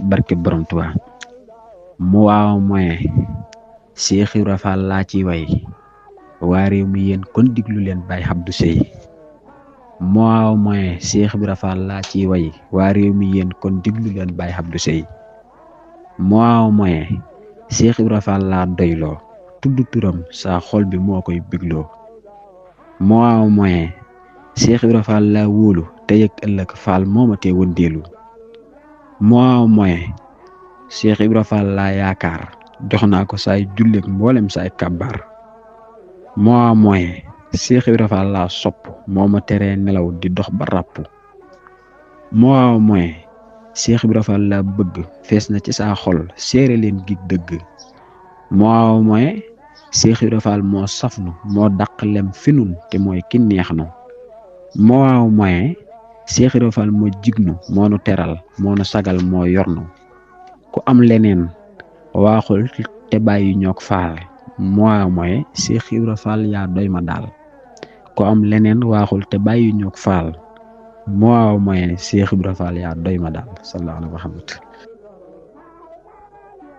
barke borom Tuubaa mu waaw moyen Cheikh Ibra Fall laa ci way waa réew mi yéen kon diglu leen Baye Abdou Seye mu waaw moyen Cheikh Ibra Fall laa ci way waa réew mi yéen kon diglu leen Baye Abdou Seye mu waaw moyen Cheikh Ibra Fall laa doyloo tudd turam saa xol bi moo koy bégloo mu waaw moyen Cheikh Ibra Fall laa wóolu te yëg ëllëg Fall mooma tee wëndeelu mu waaw moyen Cheikh Ibra Fall laa yaakaar jox naa ko saay julleek mboolem saay kàbbaar mu waaw moyen Cheikh Ibra Fall laa sopp moo ma teree nelaw di dox ba ràpp mu waaw moyen Cheikh Ibra Fall laa bëgg fees na ci saa xol seere leen gi dëgg mu waaw moyen Cheikh Ibra Fall moo safnu moo dàq lem fi nun te mooy ki neex nu mu waaw moyen Cheikh Ibra Fall moo jignu moo nu teral moo nu sagal moo yornu ku am leneen waaxul te bàyyi ñoog faal mu waaw moyen Cheikh Ibra Fall yaa doy ma daal ku am leneen waaxul te bàyyi ñoog faal mu waaw moyen Cheikh Ibra Fall yaa doy ma daal sallallahu alayhi wa sallam